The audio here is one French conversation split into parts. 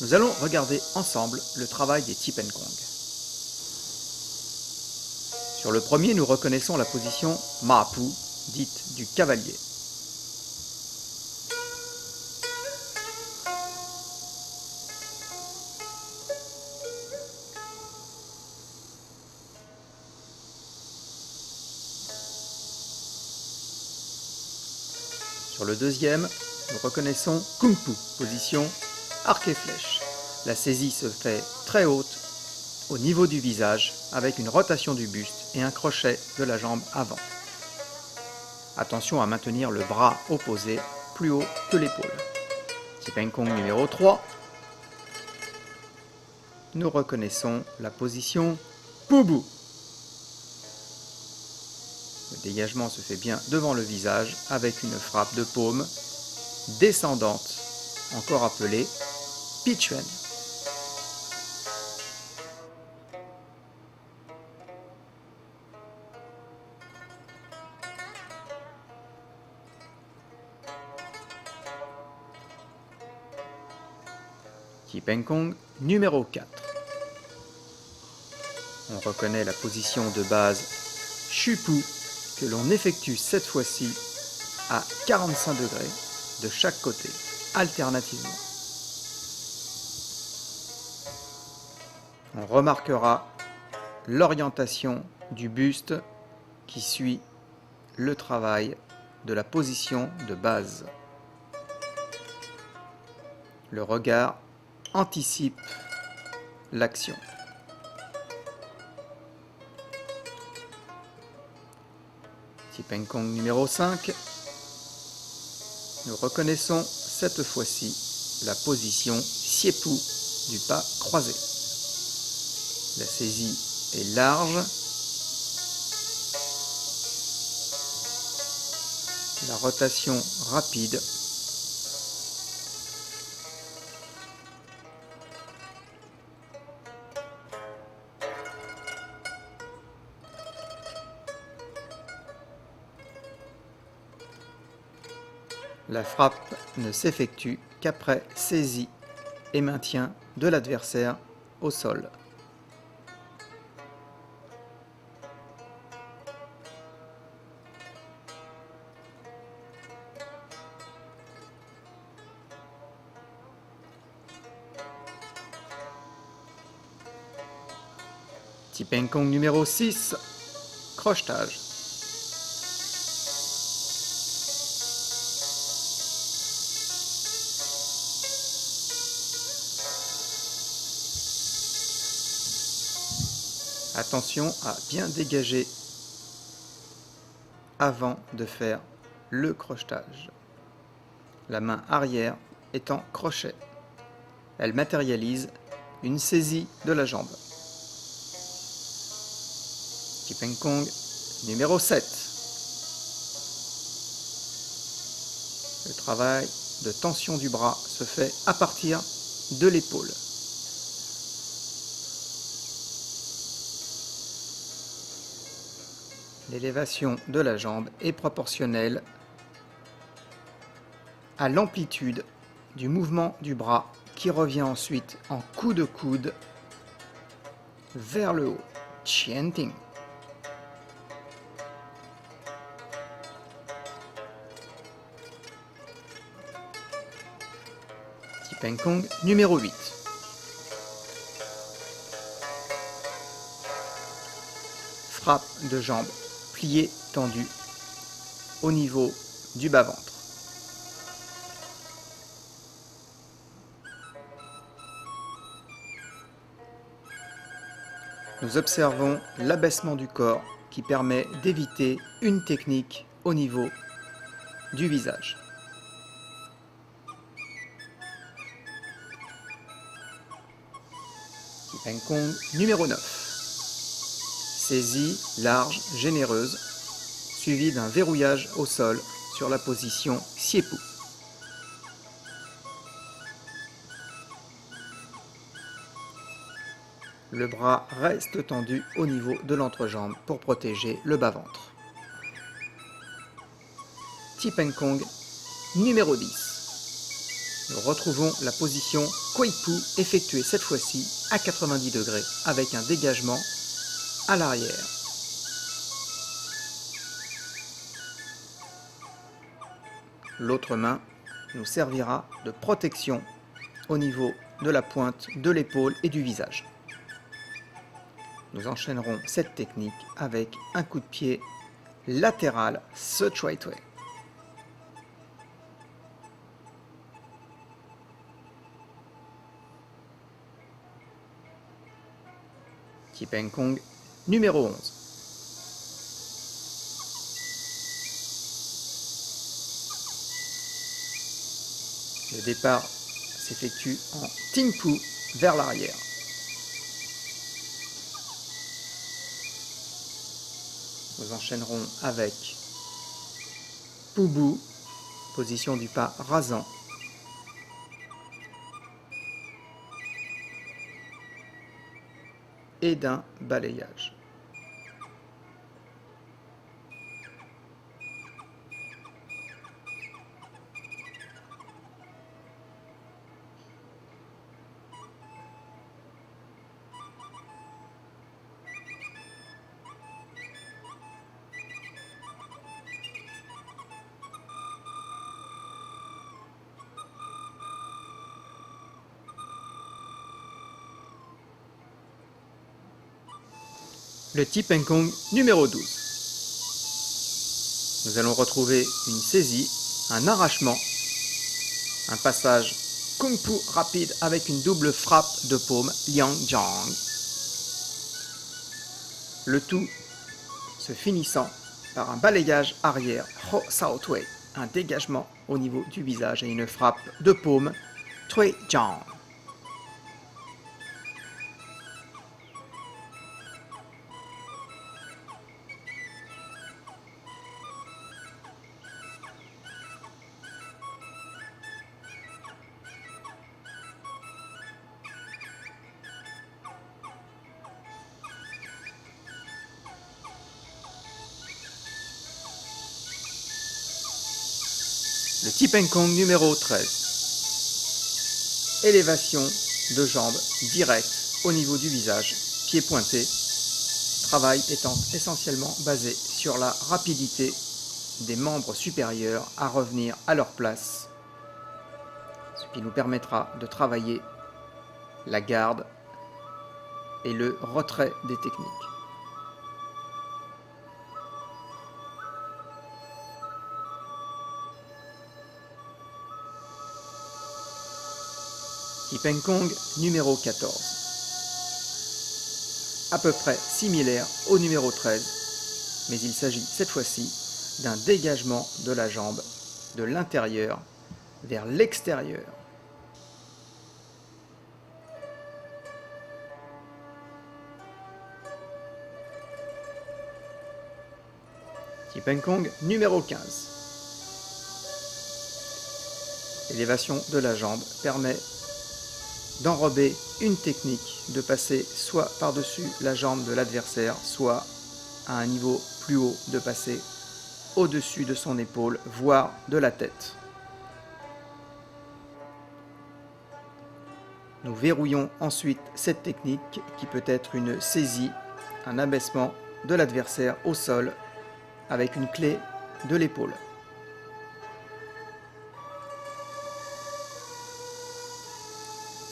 Nous allons regarder ensemble le travail des Tip and Kong. Sur le premier, nous reconnaissons la position Mapu, dite du cavalier. Sur le deuxième, nous reconnaissons Kung Fu, position arc et flèche. La saisie se fait très haute au niveau du visage avec une rotation du buste et un crochet de la jambe avant. Attention à maintenir le bras opposé plus haut que l'épaule. Tip and Kong numéro 3. Nous reconnaissons la position Pubu. Le dégagement se fait bien devant le visage avec une frappe de paume descendante, encore appelée Pichuen. Tip and Kong numéro 4. On reconnaît la position de base Shupu que l'on effectue cette fois-ci à 45 degrés de chaque côté, alternativement. On remarquera l'orientation du buste qui suit le travail de la position de base. Le regard anticipe l'action. Tip and Kong numéro 5. Nous reconnaissons cette fois-ci la position Siepu du pas croisé. La saisie est large. La rotation rapide. La frappe ne s'effectue qu'après saisie et maintien de l'adversaire au sol. Tip and Kong numéro 6, crochetage. Attention à bien dégager avant de faire le crochetage. La main arrière est en crochet. Elle matérialise une saisie de la jambe. Tip and Kong numéro 7. Le travail de tension du bras se fait à partir de l'épaule. L'élévation de la jambe est proportionnelle à l'amplitude du mouvement du bras qui revient ensuite en coup de coude vers le haut. Chien Ting. Tip and Kong numéro 8. Frappe de jambe pliée tendue au niveau du bas-ventre. Nous observons l'abaissement du corps qui permet d'éviter une technique au niveau du visage. Tip and Kong numéro 9. Saisie large, généreuse, suivie d'un verrouillage au sol sur la position Siepu. Le bras reste tendu au niveau de l'entrejambe pour protéger le bas-ventre. Tip and Kong numéro 10. Nous retrouvons la position Koipu effectuée cette fois-ci à 90 degrés avec un dégagement à l'arrière. L'autre main nous servira de protection au niveau de la pointe de l'épaule et du visage. Nous enchaînerons cette technique avec un coup de pied latéral Sechuaitwe. Tipen Kong numéro 11. Le départ s'effectue en Tingpu vers l'arrière. Nous enchaînerons avec Pubu, position du pas rasant. Et d'un balayage. Le Tipen Kong numéro 12. Nous allons retrouver une saisie, un arrachement, un passage Kung Fu rapide avec une double frappe de paume Liang Jiang. Le tout se finissant par un balayage arrière Ho Sao Tui, un dégagement au niveau du visage et une frappe de paume Tui Jiang. Le Tipen Kong numéro 13. Élévation de jambes directe au niveau du visage, pied pointé. Travail étant essentiellement basé sur la rapidité des membres supérieurs à revenir à leur place, ce qui nous permettra de travailler la garde et le retrait des techniques. Tipen Kong numéro 14. À peu près similaire au numéro 13, mais il s'agit cette fois-ci d'un dégagement de la jambe de l'intérieur vers l'extérieur. Tipen Kong numéro 15. L'élévation de la jambe permet d'enrober une technique, de passer soit par-dessus la jambe de l'adversaire, soit à un niveau plus haut, de passer au-dessus de son épaule, voire de la tête. Nous verrouillons ensuite cette technique qui peut être une saisie, un abaissement de l'adversaire au sol avec une clé de l'épaule.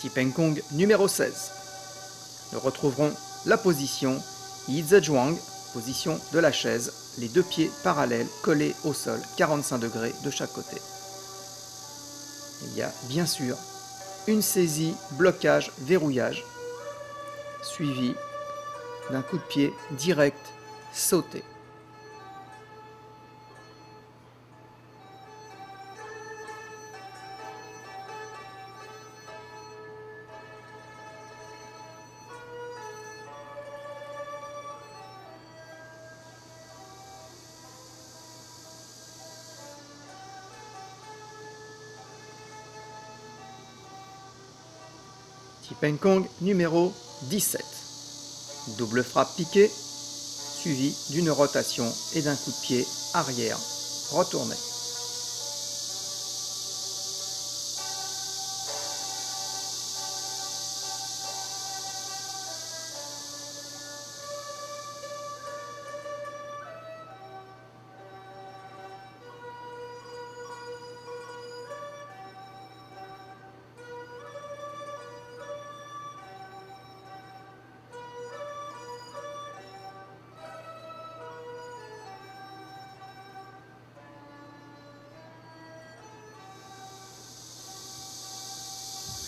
Tipen Kong numéro 16. Nous retrouverons la position Yizezhuang, position de la chaise, les deux pieds parallèles collés au sol, 45 degrés de chaque côté. Il y a bien sûr une saisie, blocage, verrouillage, suivi d'un coup de pied direct sauté. Tipen Kong numéro 17. Double frappe piquée, suivi d'une rotation et d'un coup de pied arrière retourné.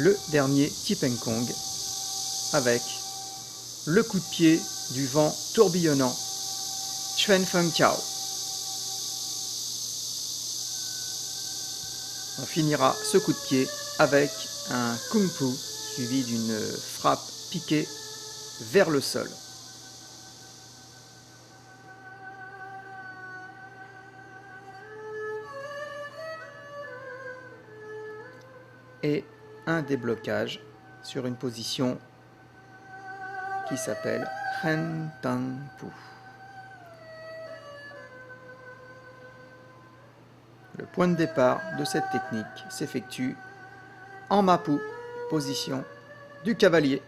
le dernier Tiepeng Kong avec le coup de pied du vent tourbillonnant Chuen Feng Tiao. On finira ce coup de pied avec un Kung Fu suivi d'une frappe piquée vers le sol. Et un déblocage sur une position qui s'appelle Hen Tang Pu. Le point de départ de cette technique s'effectue en Mapu, position du cavalier.